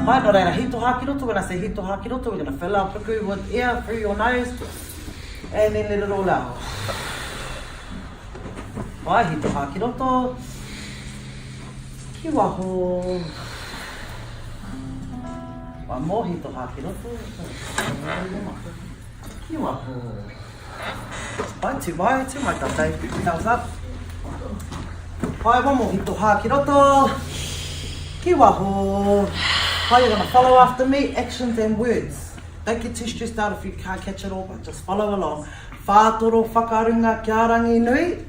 Pai, no reira, hito hakiroto. When I say hito hakiroto, we're going to fill our puku with air through your nose and then let it all out. Pai, hito hakiroto. Ki waho. One more hito hakiroto. Ki waho. Pai, two mai tatai. Thumbs up. Pai, one more hito hakiroto. Ki waho. Pai, you're going to follow after me, actions and words. Don't get too stressed out if you can't catch it all, but just follow along. Whātoro whakarunga kia rangi nui.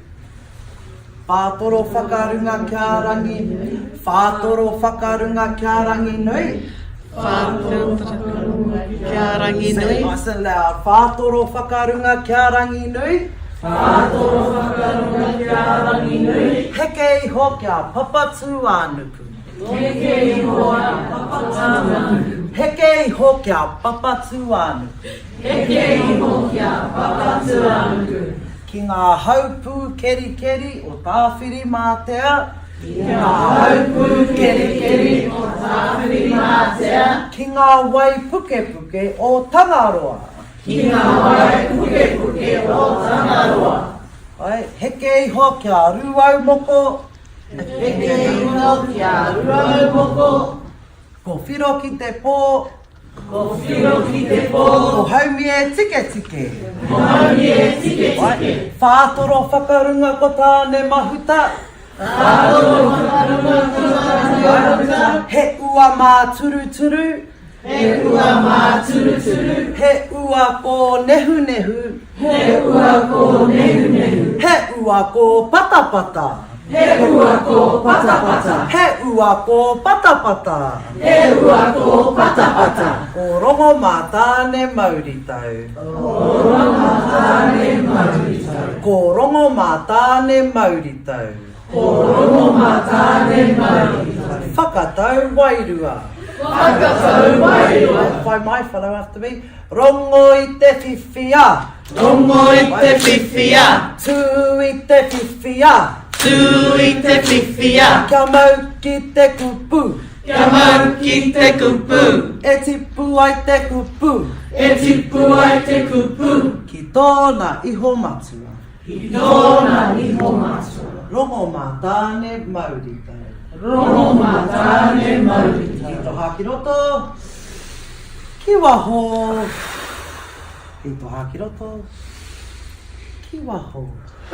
Whātoro whakarunga kia rangi nui. Whātoro whakarunga kia rangi nui. Whātoro whakarunga kia rangi nui. Say it nice and loud. Whātoro whakarunga kia rangi nui. Whātoro whakarunga kia rangi nui. Heke iho kia papatu anuku. Heke iho kia papatu anuku. Heke iho kia papatu anuku. Heke iho kia papatu anuku. Ki ngā haupū keri keri o tāwhiri mātea. Ki ngā haupū keri keri o tāwhiri mātea. Ki ngā wai puke puke o Tangaroa. Ki ngā wai puke puke o Tangaroa. Ai, heke iho kia ruau moko. Heke iho kia ruau moko. Ko whiro ki te pō. Ko whiro ki te pō. Ko haumi e tike tike. Ko haumi e tike tike. Whātoro whakarunga ko tāne mahuta. Whātoro whakarunga ko tāne mahuta. He ua mā turu turu. He ua mā turu turu. He ua ko nehu nehu. He ua ko nehu nehu. He ua ko pata pata. He ua ko pata pata. He ua ko pata pata. He ua ko pata pata. Ko rongo mā tāne mauritau. Ko rongo mā tāne mauritau. Ko rongo mā tāne mauritau. Ko rongo mā tāne mauritau. Whakatau wairua. Whakatau wairua. Whai mai, follow after me. Rongo i te whiwhia. Rongo i te whiwhia. Tū i te whiwhia. Tū i te whiwhia. Kia mau ki te kupu. Kia mau ki te kupu. E tipu ai te kupu. E tipu ai te kupu. Ki tōna iho matua. Ki tōna iho matua. Rongo mā tāne mauritau. Rongo mā tāne mauritau. Ki tō hakiroto. Ki waho. Ki tō hakiroto. Ki waho.